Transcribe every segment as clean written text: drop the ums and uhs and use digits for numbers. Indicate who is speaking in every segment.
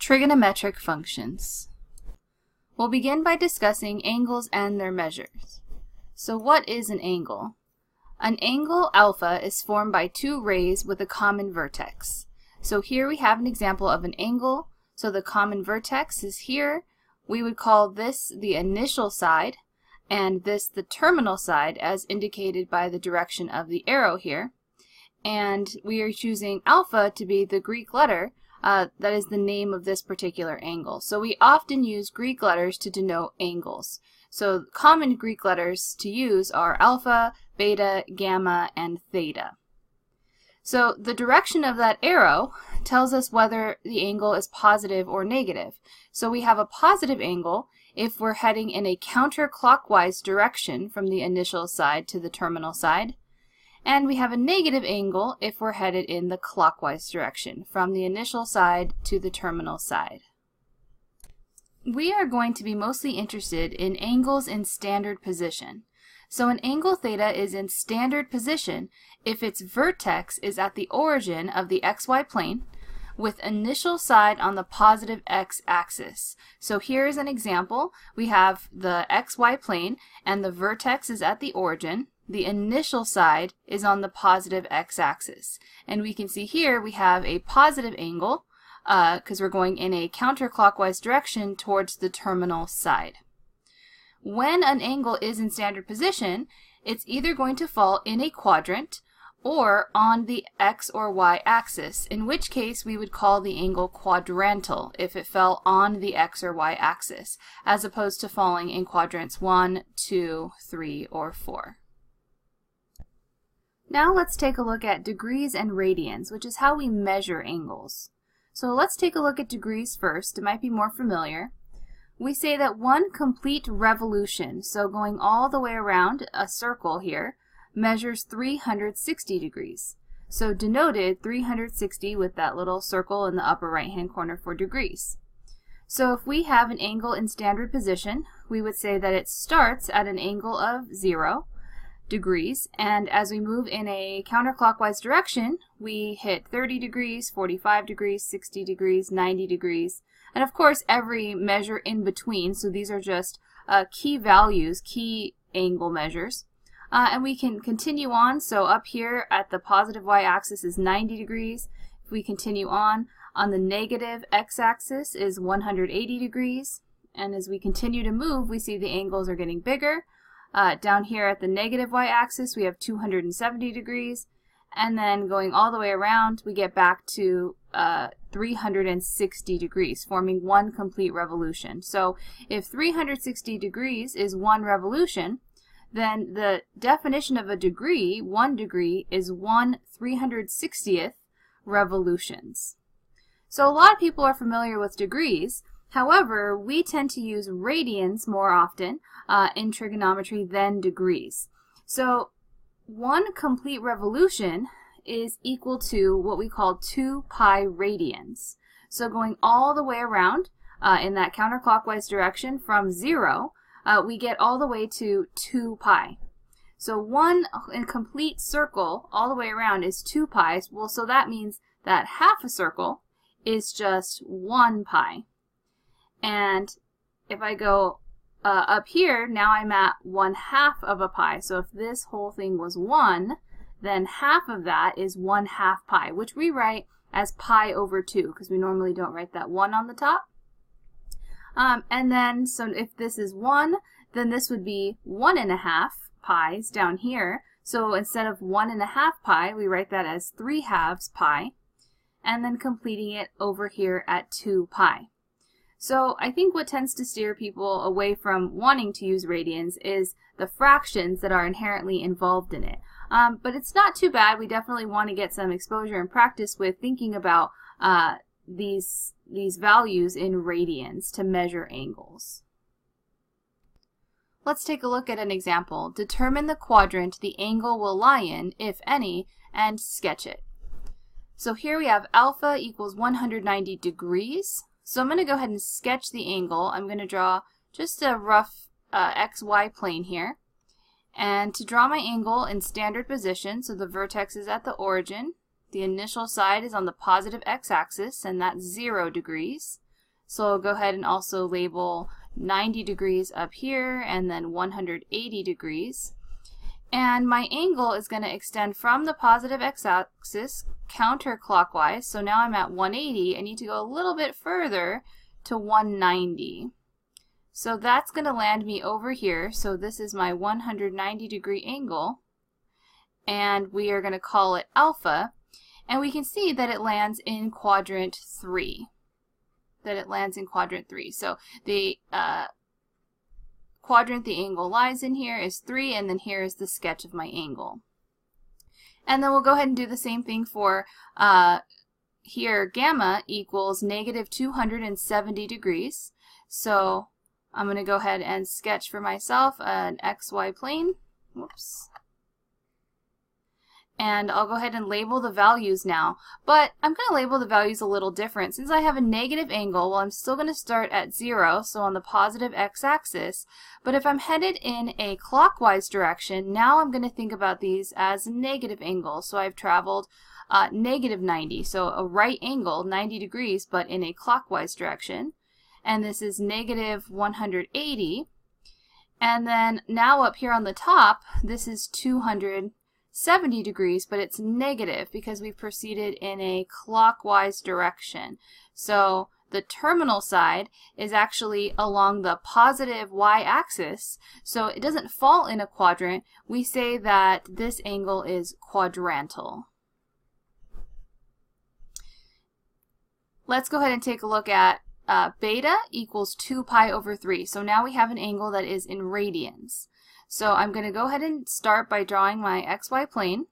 Speaker 1: Trigonometric functions. We'll begin by discussing angles and their measures. So what is an angle? An angle alpha is formed by two rays with a common vertex. So here we have an example of an angle. So the common vertex is here. We would call this the initial side and this the terminal side, as indicated by the direction of the arrow here. And we are choosing alpha to be the Greek letter that is the name of this particular angle. So we often use Greek letters to denote angles. So common Greek letters to use are alpha, beta, gamma, and theta. So the direction of that arrow tells us whether the angle is positive or negative. So we have a positive angle if we're heading in a counterclockwise direction from the initial side to the terminal side. And we have a negative angle if we're headed in the clockwise direction from the initial side to the terminal side. We are going to be mostly interested in angles in standard position. So an angle theta is in standard position if its vertex is at the origin of the xy plane with initial side on the positive x-axis. So here's an example. We have the xy plane and the vertex is at the origin. The initial side is on the positive x-axis. And we can see here we have a positive angle because we're going in a counterclockwise direction towards the terminal side. When an angle is in standard position, it's either going to fall in a quadrant or on the x or y axis, in which case we would call the angle quadrantal if it fell on the x or y axis, as opposed to falling in quadrants 1, 2, 3, or 4. Now let's take a look at degrees and radians, which is how we measure angles. So let's take a look at degrees first. It might be more familiar. We say that one complete revolution, so going all the way around a circle here, measures 360 degrees. So denoted 360 with that little circle in the upper right hand corner for degrees. So if we have an angle in standard position, we would say that it starts at an angle of 0 degrees, and as we move in a counterclockwise direction, we hit 30 degrees, 45 degrees, 60 degrees, 90 degrees, and of course every measure in between. So these are just key values, key angle measures. And we can continue on. So up here at the positive y-axis is 90 degrees. If we continue on the negative x-axis is 180 degrees. And as we continue to move, we see the angles are getting bigger. Down here at the negative y-axis, we have 270 degrees. And then going all the way around, we get back to 360 degrees, forming one complete revolution. So if 360 degrees is one revolution, then the definition of a degree, 1 degree, is 1 360th revolutions. So a lot of people are familiar with degrees. However, we tend to use radians more often in trigonometry than degrees. So one complete revolution is equal to what we call 2 pi radians. So going all the way around in that counterclockwise direction from 0, we get all the way to 2 pi. So one complete circle all the way around is 2 pi. Well, so that means that half a circle is just 1 pi. And if I go up here, now I'm at 1/2 of a pi. So if this whole thing was 1, then half of that is 1/2 pi, which we write as pi over 2, because we normally don't write that 1 on the top. And then, so if this is 1, then this would be 1.5 pi's down here. So instead of 1.5 pi, we write that as 3/2 pi, and then completing it over here at 2 pi. So I think what tends to steer people away from wanting to use radians is the fractions that are inherently involved in it. But it's not too bad. We definitely want to get some exposure and practice with thinking about these values in radians to measure angles. Let's take a look at an example. Determine the quadrant the angle will lie in, if any, and sketch it. So here we have alpha equals 190 degrees. So I'm going to go ahead and sketch the angle. I'm going to draw just a rough xy plane here. And to draw my angle in standard position, so the vertex is at the origin, the initial side is on the positive x-axis, and that's 0 degrees. So I'll go ahead and also label 90 degrees up here and then 180 degrees. And my angle is going to extend from the positive x-axis counterclockwise. So now I'm at 180. I need to go a little bit further to 190. So that's going to land me over here. So this is my 190 degree angle. And we are going to call it alpha. And we can see that it lands in quadrant 3. So the quadrant the angle lies in here is 3, and then here is the sketch of my angle. And then we'll go ahead and do the same thing for here gamma equals negative 270 degrees. So I'm going to go ahead and sketch for myself an XY plane. Whoops. And I'll go ahead and label the values now. But I'm going to label the values a little different. Since I have a negative angle, well, I'm still going to start at 0, so on the positive x-axis. But if I'm headed in a clockwise direction, now I'm going to think about these as negative angles. So I've traveled negative 90, so a right angle, 90 degrees, but in a clockwise direction. And this is negative 180. And then now up here on the top, this is 270 degrees, but it's negative because we've proceeded in a clockwise direction. So the terminal side is actually along the positive y-axis, so it doesn't fall in a quadrant. We say that this angle is quadrantal. Let's go ahead and take a look at beta equals 2 pi over 3. So now we have an angle that is in radians. So I'm going to go ahead and start by drawing my XY plane.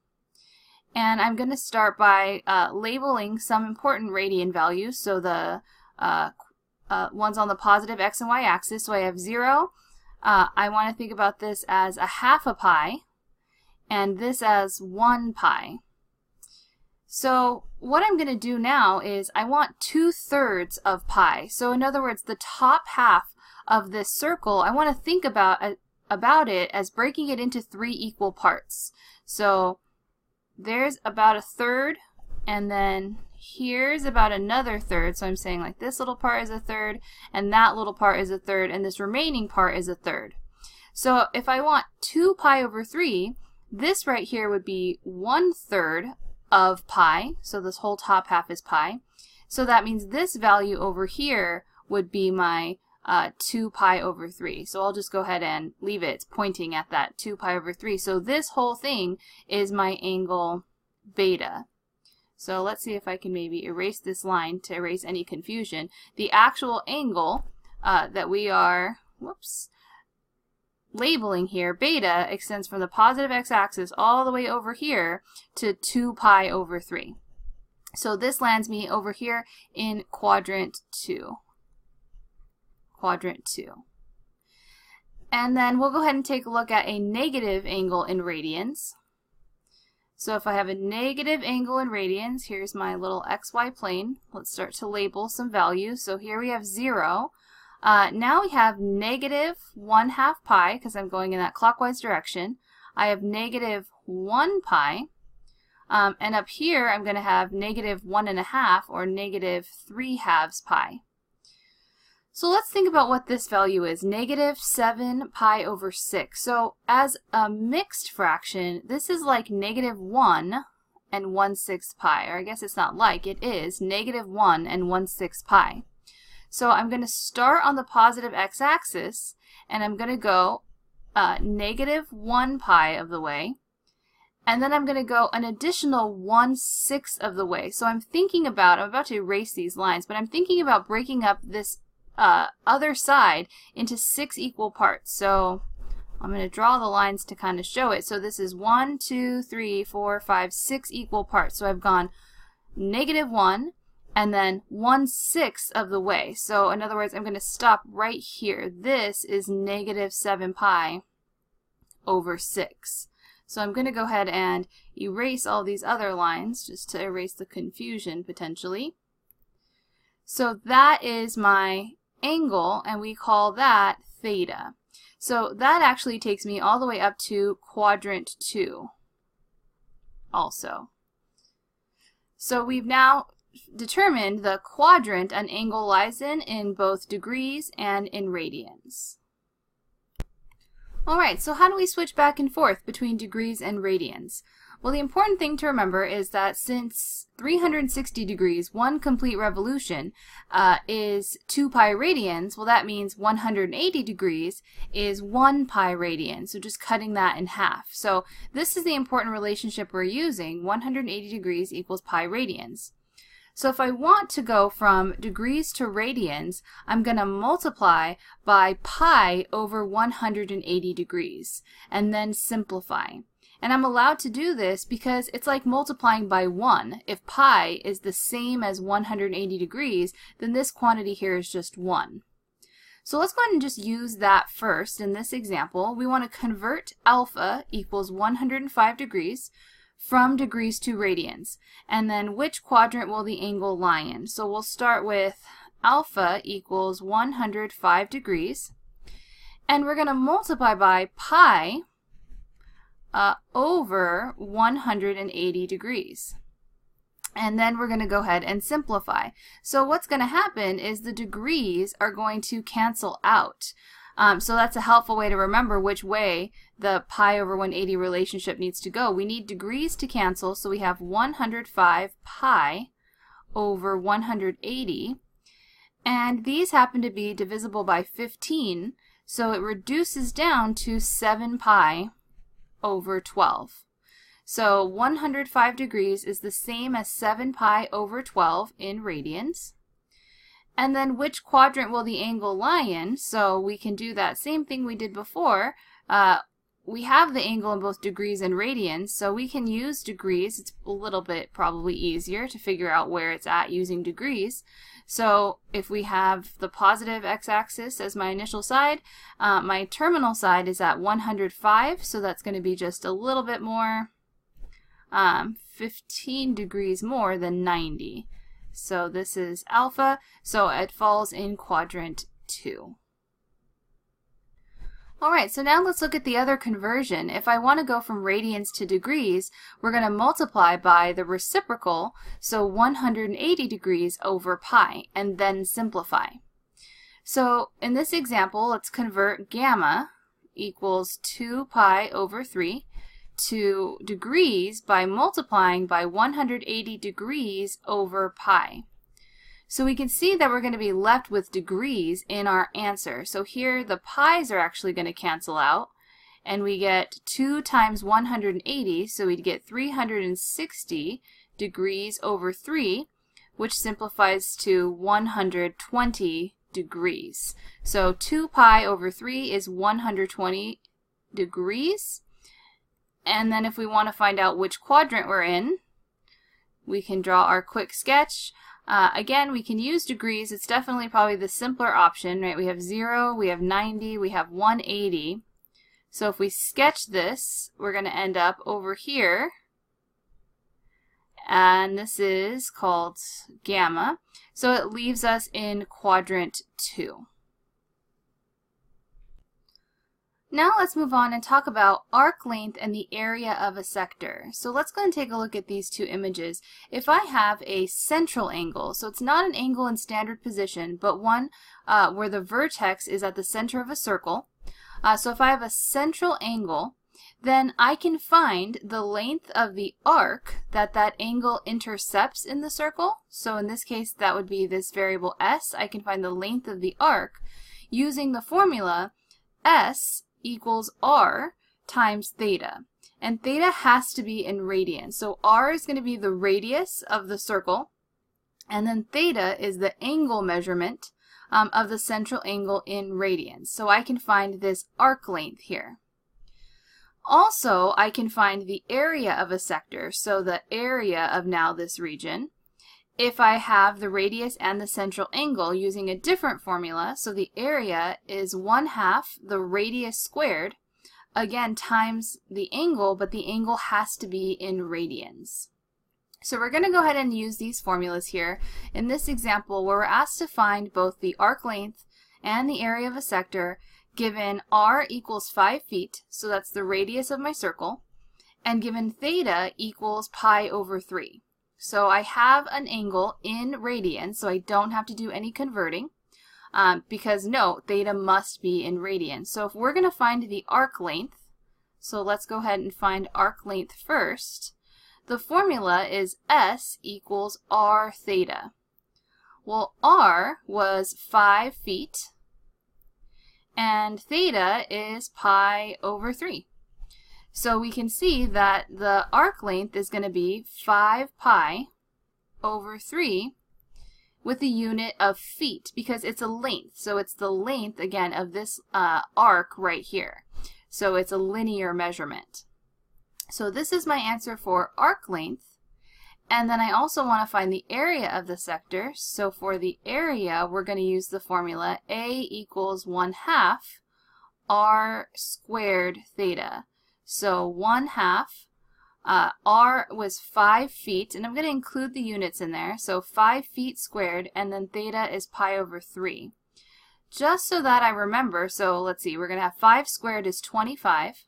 Speaker 1: And I'm going to start by labeling some important radian values. So the ones on the positive x and y axis. So I have 0. I want to think about this as a half a pi. And this as 1 pi. So what I'm going to do now is I want 2/3 of pi. So in other words, the top half of this circle, I want to think about it as breaking it into 3 equal parts. So there's about 1/3, and then here's about another 1/3. So I'm saying like this little part is 1/3, and that little part is 1/3, and this remaining part is 1/3. So if I want 2 pi over 3, this right here would be 1/3 of pi. So this whole top half is pi. So that means this value over here would be my 2 pi over 3. So I'll just go ahead and leave it pointing at that 2 pi over 3. So this whole thing is my angle beta. So let's see if I can maybe erase this line to erase any confusion. The actual angle that we are labeling here, beta, extends from the positive x-axis all the way over here to 2 pi over 3. So this lands me over here in quadrant 2. And then we'll go ahead and take a look at a negative angle in radians. So if I have a negative angle in radians, here's my little XY plane. Let's start to label some values. So here we have 0. Now we have negative 1/2 pi, because I'm going in that clockwise direction. I have negative 1 pi. And up here, I'm going to have negative 1.5, or negative 3/2 pi. So let's think about what this value is, negative 7 pi over 6. So as a mixed fraction, this is like negative 1 and 1/6 pi. Or I guess it's not like, it is negative 1 and 1/6 pi. So I'm going to start on the positive x-axis, and I'm going to go negative 1 pi of the way. And then I'm going to go an additional 1/6 of the way. So I'm about to erase these lines, but I'm thinking about breaking up this other side into 6 equal parts. So I'm going to draw the lines to kind of show it. So this is 1, 2, 3, 4, 5, 6 equal parts. So I've gone negative 1 and then 1/6 of the way. So in other words, I'm going to stop right here. This is negative 7 pi over 6. So I'm going to go ahead and erase all these other lines just to erase the confusion potentially. So that is my angle, and we call that theta. So that actually takes me all the way up to quadrant 2 also. So we've now determined the quadrant an angle lies in both degrees and in radians. Alright, so how do we switch back and forth between degrees and radians? Well, the important thing to remember is that since 360 degrees, one complete revolution, is 2 pi radians, well, that means 180 degrees is 1 pi radian, so just cutting that in half. So this is the important relationship we're using, 180 degrees equals pi radians. So if I want to go from degrees to radians, I'm going to multiply by pi over 180 degrees, and then simplify. And I'm allowed to do this because it's like multiplying by 1. If pi is the same as 180 degrees, then this quantity here is just 1. So let's go ahead and just use that first. In this example, we want to convert alpha equals 105 degrees from degrees to radians. And then which quadrant will the angle lie in? So we'll start with alpha equals 105 degrees. And we're going to multiply by pi over 180 degrees. And then we're going to go ahead and simplify. So what's going to happen is the degrees are going to cancel out. So that's a helpful way to remember which way the pi over 180 relationship needs to go. We need degrees to cancel, so we have 105 pi over 180. And these happen to be divisible by 15, so it reduces down to 7 pi over 12. So 105 degrees is the same as 7 pi over 12 in radians. And then which quadrant will the angle lie in? So we can do that same thing we did before. We have the angle in both degrees and radians, so we can use degrees. It's a little bit probably easier to figure out where it's at using degrees. So if we have the positive x-axis as my initial side, my terminal side is at 105, so that's going to be just a little bit more, 15 degrees more than 90. So this is alpha, so it falls in quadrant 2. Alright, so now let's look at the other conversion. If I want to go from radians to degrees, we're going to multiply by the reciprocal, so 180 degrees over pi, and then simplify. So in this example, let's convert gamma equals 2 pi over 3 to degrees by multiplying by 180 degrees over pi. So we can see that we're going to be left with degrees in our answer. So here the pi's are actually going to cancel out, and we get 2 times 180, so we'd get 360 degrees over 3, which simplifies to 120 degrees. So 2 pi over 3 is 120 degrees. And then if we want to find out which quadrant we're in, we can draw our quick sketch. Again, we can use degrees. It's definitely probably the simpler option, right? We have 0, we have 90, we have 180. So if we sketch this, we're going to end up over here. And this is called gamma. So it leaves us in quadrant 2. Now let's move on and talk about arc length and the area of a sector. So let's go and take a look at these two images. If I have a central angle, so it's not an angle in standard position, but one where the vertex is at the center of a circle. So if I have a central angle, then I can find the length of the arc that that angle intercepts in the circle. So in this case, that would be this variable s. I can find the length of the arc using the formula s equals r times theta. And theta has to be in radians. So r is going to be the radius of the circle, and then theta is the angle measurement of the central angle in radians. So I can find this arc length here. Also, I can find the area of a sector, so the area of now this region, if I have the radius and the central angle using a different formula. So the area is 1/2 the radius squared, again times the angle, but the angle has to be in radians. So we're going to go ahead and use these formulas here in this example where we're asked to find both the arc length and the area of a sector given r equals 5 feet, so that's the radius of my circle, and given theta equals pi over 3. So I have an angle in radians, so I don't have to do any converting. Because note, theta must be in radians. So if we're going to find the arc length, so let's go ahead and find arc length first. The formula is S equals r theta. Well, r was 5 feet, and theta is pi over 3. So we can see that the arc length is going to be 5 pi over 3 with the unit of feet, because it's a length. So it's the length, again, of this arc right here. So it's a linear measurement. So this is my answer for arc length. And then I also want to find the area of the sector. So for the area, we're going to use the formula A equals 1/2 r squared theta. So 1/2. R was 5 feet, and I'm going to include the units in there, so 5 feet squared, and then theta is pi over 3. Just so that I remember, so let's see, we're going to have 5 squared is 25,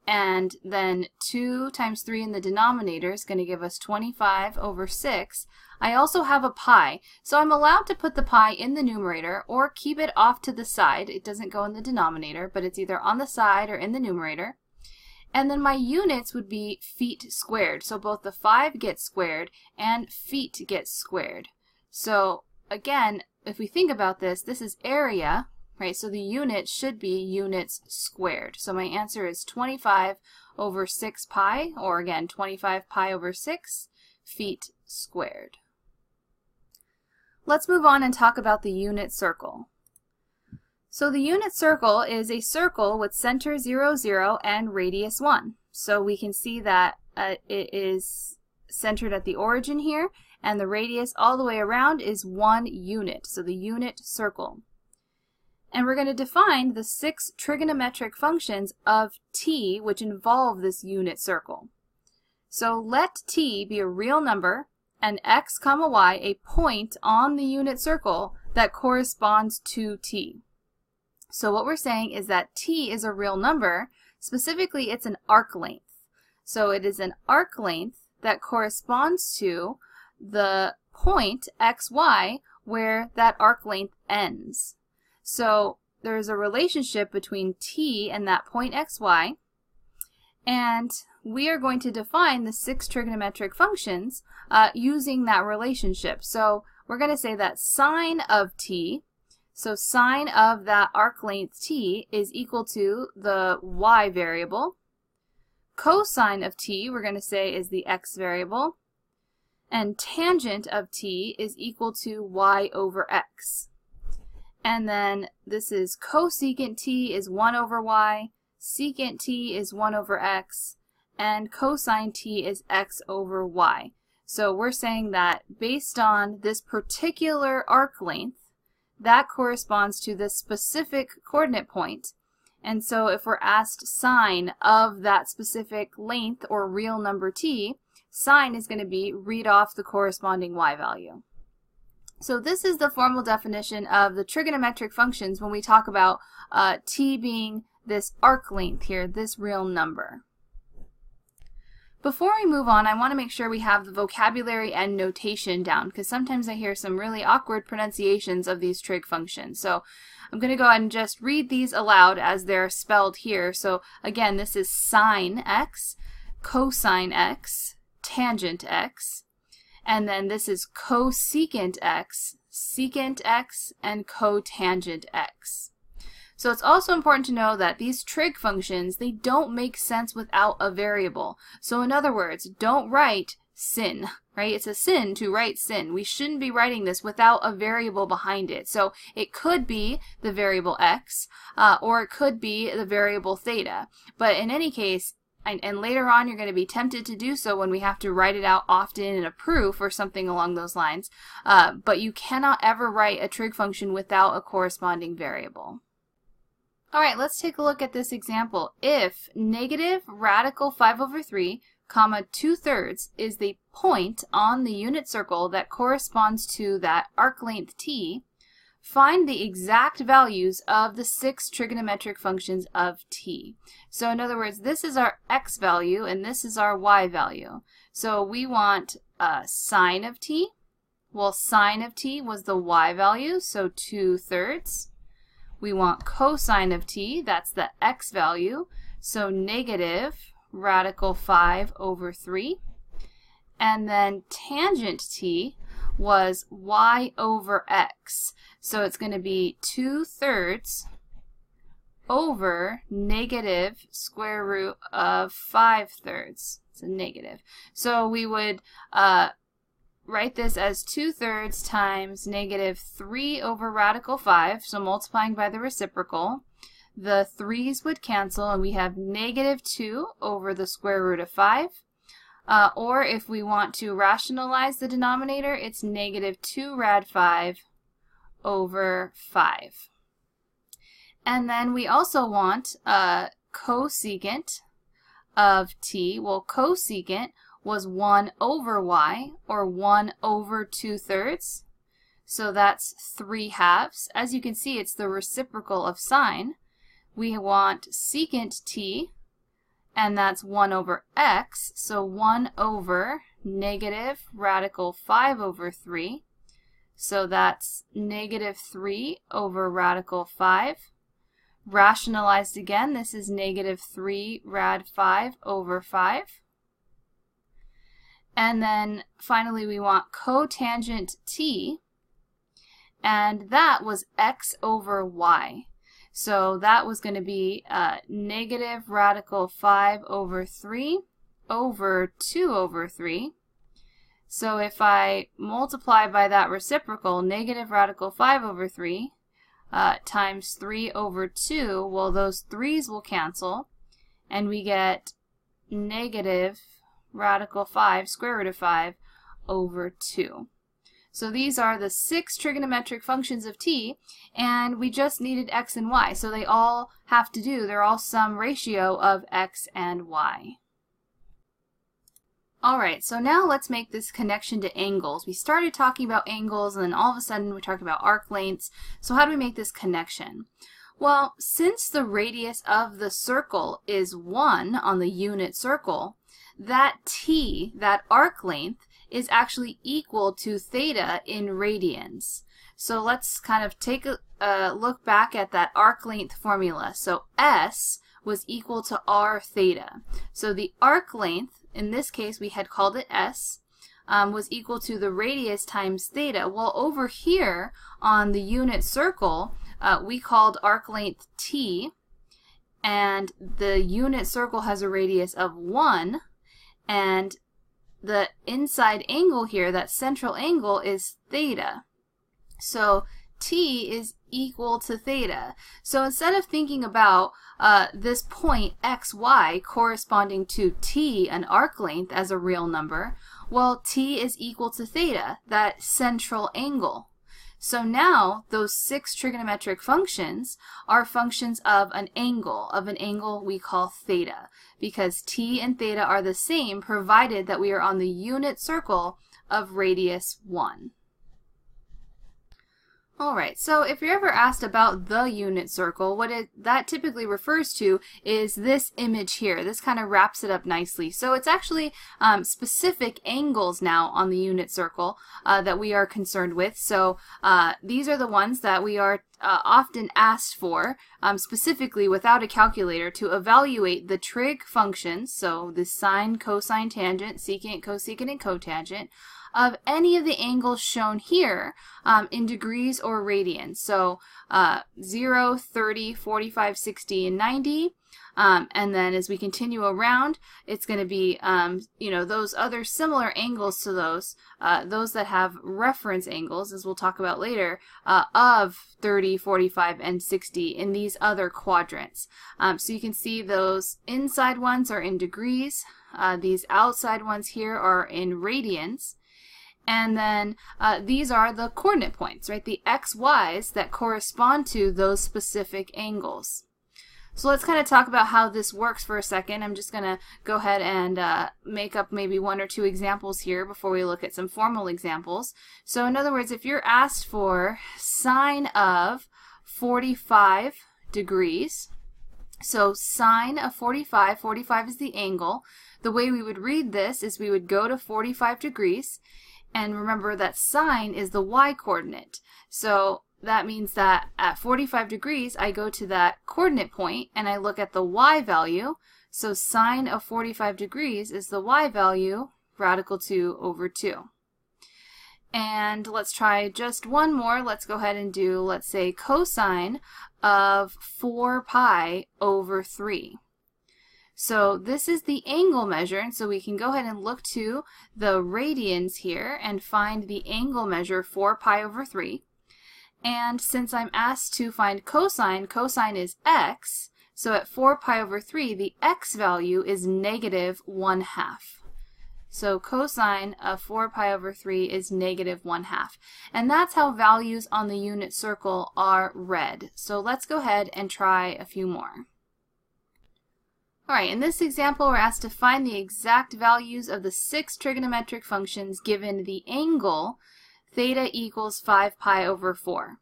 Speaker 1: and then 2 times 3 in the denominator is going to give us 25 over 6. I also have a pi, so I'm allowed to put the pi in the numerator or keep it off to the side. It doesn't go in the denominator, but it's either on the side or in the numerator. And then my units would be feet squared. So both the 5 gets squared and feet gets squared. So again, if we think about this, this is area, right? So the unit should be units squared. So my answer is 25 over 6 pi, or again, 25 pi over 6 feet squared. Let's move on and talk about the unit circle. So the unit circle is a circle with center 0, 0 and radius 1. So we can see that it is centered at the origin here, and the radius all the way around is 1 unit, so the unit circle. And we're going to define the 6 trigonometric functions of t which involve this unit circle. So let t be a real number and x, y a point on the unit circle that corresponds to t. So what we're saying is that t is a real number. Specifically, it's an arc length. So it is an arc length that corresponds to the point xy where that arc length ends. So there's a relationship between t and that point xy, and we are going to define the 6 trigonometric functions using that relationship. So we're going to say that sine of t, so sine of that arc length t is equal to the y variable. Cosine of t, we're going to say, is the x variable. And tangent of t is equal to y over x. And then this is cosecant t is 1 over y, secant t is 1 over x, and cosine t is x over y. So we're saying that based on this particular arc length, that corresponds to this specific coordinate point. And so if we're asked sine of that specific length or real number t, sine is going to be read off the corresponding y value. So this is the formal definition of the trigonometric functions when we talk about t being this arc length here, this real number. Before we move on, I want to make sure we have the vocabulary and notation down, because sometimes I hear some really awkward pronunciations of these trig functions. So I'm going to go ahead and just read these aloud as they're spelled here. So again, this is sine x, cosine x, tangent x, and then this is cosecant x, secant x, and cotangent x. So it's also important to know that these trig functions, they don't make sense without a variable. So in other words, don't write sin, right? It's a sin to write sin. We shouldn't be writing this without a variable behind it. So it could be the variable x, or it could be the variable theta. But in any case, and later on you're going to be tempted to do so when we have to write it out often in a proof or something along those lines, but you cannot ever write a trig function without a corresponding variable. Alright, let's take a look at this example. If negative radical 5 over 3, comma 2/3 is the point on the unit circle that corresponds to that arc length t, find the exact values of the 6 trigonometric functions of t. So in other words, this is our x value and this is our y value. So we want sine of t. Well, sine of t was the y value, so 2/3. We want cosine of t, that's the x value, so negative radical 5/3. And then tangent t was y over x. So it's going to be 2/3 over negative square root of 5/3. It's a negative. So we would write this as 2/3 times negative 3 over radical 5, so multiplying by the reciprocal. The 3's would cancel and we have negative 2 over the square root of 5. Or if we want to rationalize the denominator, it's negative 2 rad 5 over 5. And then we also want cosecant of t. Well, cosecant was 1 over y, or 1 over 2/3. So that's 3/2. As you can see, it's the reciprocal of sine. We want secant t, and that's 1 over x, so 1 over negative radical 5/3. So that's negative 3 over radical 5. Rationalized again, this is negative 3 rad 5 over 5. And then finally we want cotangent t, and that was x over y. So that was going to be negative radical 5/3 over 2/3. So if I multiply by that reciprocal, negative radical 5/3 times 3/2, well, those 3's will cancel, and we get negative radical 5, square root of 5, over 2. So these are the 6 trigonometric functions of t, and we just needed x and y. So they all have to do, they're all some ratio of x and y. Alright, so now let's make this connection to angles. We started talking about angles, and then all of a sudden we talked about arc lengths. So how do we make this connection? Well, since the radius of the circle is 1 on the unit circle, that t, that arc length, is actually equal to theta in radians. So let's kind of take a look back at that arc length formula. So S was equal to r theta. So the arc length, in this case we had called it S, was equal to the radius times theta. Well, over here on the unit circle, we called arc length t, and the unit circle has a radius of 1, and the inside angle here, that central angle, is theta. So t is equal to theta. So instead of thinking about this point xy corresponding to t, an arc length, as a real number, well, t is equal to theta, that central angle. So now those 6 trigonometric functions are functions of an angle we call theta, because t and theta are the same provided that we are on the unit circle of radius 1. Alright, so if you're ever asked about the unit circle, that typically refers to is this image here. This kind of wraps it up nicely. So it's actually specific angles now on the unit circle that we are concerned with. So these are the ones that we are often asked for, specifically without a calculator, to evaluate the trig functions, so the sine, cosine, tangent, secant, cosecant, and cotangent, of any of the angles shown here in degrees or radians. So 0, 30, 45, 60, and 90. And then as we continue around, it's going to be, those other similar angles to those that have reference angles, as we'll talk about later, of 30, 45, and 60 in these other quadrants. So you can see those inside ones are in degrees. These outside ones here are in radians. And then these are the coordinate points, right? The x, y's that correspond to those specific angles. So let's kind of talk about how this works for a second. I'm just going to go ahead and make up maybe one or two examples here before we look at some formal examples. So in other words, if you're asked for sine of 45 degrees, so sine of 45, 45 is the angle. The way we would read this is we would go to 45 degrees, and remember that sine is the y-coordinate. So that means that at 45 degrees, I go to that coordinate point and I look at the y value. So sine of 45 degrees is the y value, radical 2 over 2. And let's try just one more. Let's go ahead and do, let's say, cosine of 4 pi over 3. So this is the angle measure, and so we can go ahead and look to the radians here and find the angle measure 4 pi over 3. And since I'm asked to find cosine, cosine is x, so at 4 pi over 3, the x value is negative 1/2. So cosine of 4 pi over 3 is negative 1/2. And that's how values on the unit circle are read. So let's go ahead and try a few more. Alright, in this example we're asked to find the exact values of the 6 trigonometric functions given the angle theta equals 5 pi over 4.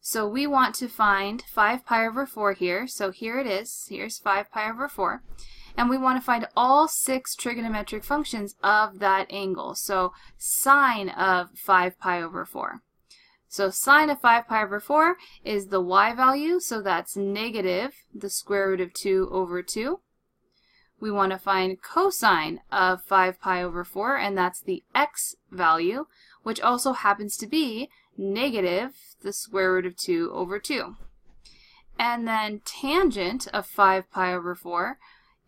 Speaker 1: So we want to find 5 pi over 4 here. So here it is. Here's 5 pi over 4. And we want to find all 6 trigonometric functions of that angle. So sine of 5 pi over 4. So sine of 5 pi over 4 is the y value. So that's negative the square root of 2 over 2. We want to find cosine of 5 pi over 4, and that's the x value, which also happens to be negative the square root of 2 over 2. And then tangent of 5 pi over 4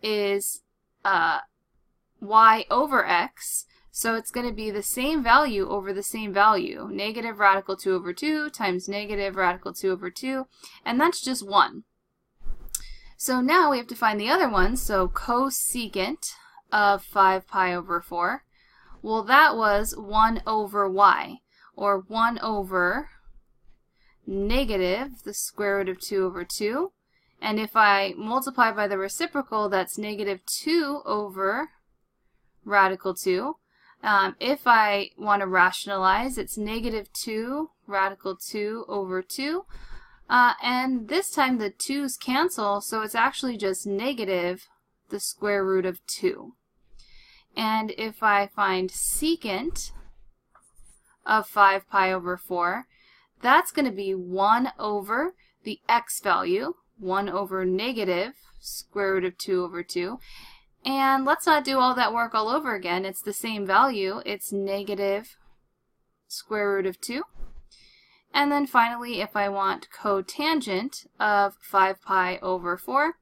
Speaker 1: is y over x, so it's going to be the same value over the same value, negative radical 2 over 2 times negative radical 2 over 2, and that's just 1. So now we have to find the other one, so cosecant of 5 pi over 4. Well, that was 1 over y, or 1 over negative the square root of 2 over 2. And if I multiply by the reciprocal, that's negative 2 over radical 2. If I want to rationalize, it's negative 2 radical 2 over 2. And this time the 2's cancel, so it's actually just negative the square root of 2. And if I find secant of 5 pi over 4, that's going to be 1 over the x value, 1 over negative square root of 2 over 2. And let's not do all that work all over again. It's the same value. It's negative square root of 2. And then finally, if I want cotangent of 5 pi over 4,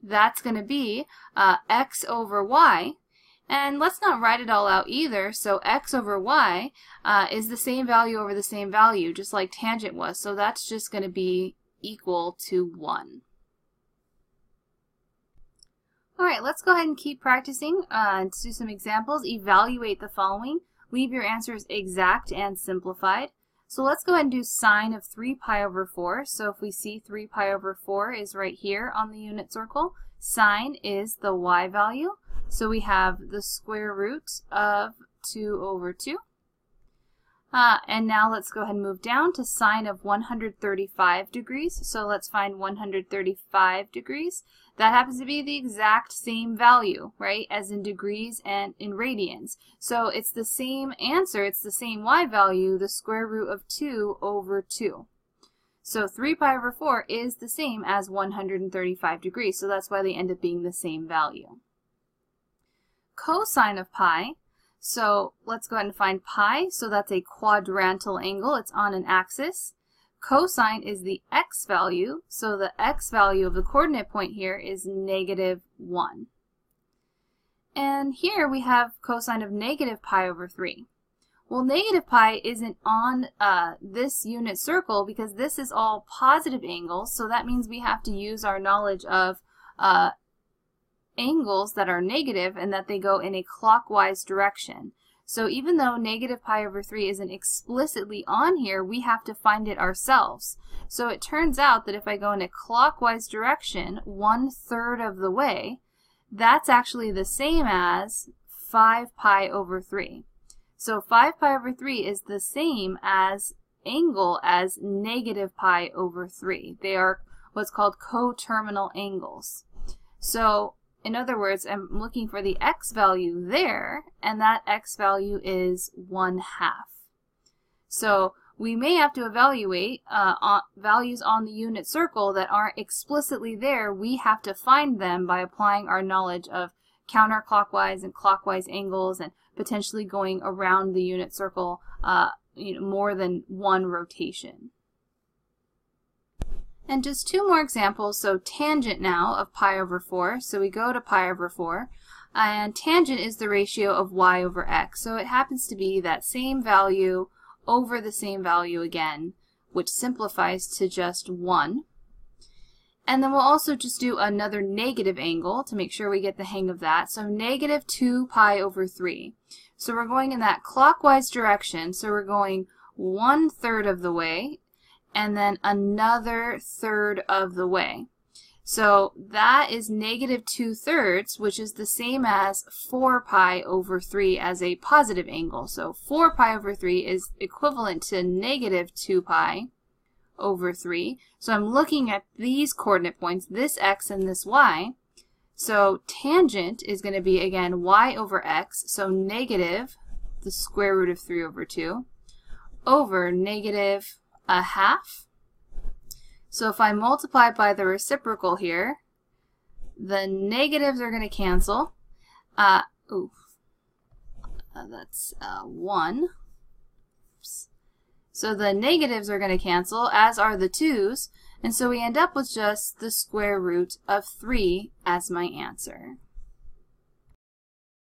Speaker 1: that's going to be x over y. And let's not write it all out either. So x over y is the same value over the same value, just like tangent was. So that's just going to be equal to 1. Alright, let's go ahead and keep practicing. Let's do some examples. Evaluate the following. Leave your answers exact and simplified. So let's go ahead and do sine of 3 pi over 4. So if we see 3 pi over 4 is right here on the unit circle, sine is the y value. So we have the square root of 2 over 2. And now let's go ahead and move down to sine of 135 degrees. So let's find 135 degrees. That happens to be the exact same value, right, as in degrees and in radians. So it's the same answer, it's the same y value, the square root of 2 over 2. So 3 pi over 4 is the same as 135 degrees, so that's why they end up being the same value. Cosine of pi, so let's go ahead and find pi, so that's a quadrantal angle, it's on an axis. Cosine is the x value, so the x value of the coordinate point here is negative 1. And here we have cosine of negative pi over 3. Well, negative pi isn't on this unit circle because this is all positive angles, so that means we have to use our knowledge of angles that are negative and that they go in a clockwise direction. So even though negative pi over 3 isn't explicitly on here, we have to find it ourselves. So it turns out that if I go in a clockwise direction 1/3 of the way, that's actually the same as 5 pi over 3. So 5 pi over 3 is the same as angle as negative pi over 3. They are what's called coterminal angles. So in other words, I'm looking for the x value there, and that x value is 1/2. So we may have to evaluate values on the unit circle that aren't explicitly there. We have to find them by applying our knowledge of counterclockwise and clockwise angles and potentially going around the unit circle more than one rotation. And just two more examples. So tangent now of pi over 4. So we go to pi over 4. And tangent is the ratio of y over x. So it happens to be that same value over the same value again, which simplifies to just 1. And then we'll also just do another negative angle to make sure we get the hang of that. So negative 2 pi over 3. So we're going in that clockwise direction. So we're going 1/3 of the way, and then another 1/3 of the way. So that is negative 2/3, which is the same as 4 pi over 3 as a positive angle. So 4 pi over 3 is equivalent to negative 2 pi over 3. So I'm looking at these coordinate points, this x and this y. So tangent is going to be, again, y over x, so negative the square root of 3 over 2, over negative 1/2. So if I multiply by the reciprocal here, the negatives are going to cancel. That's 1. Oops. So the negatives are going to cancel, as are the 2's, and so we end up with just the square root of 3 as my answer.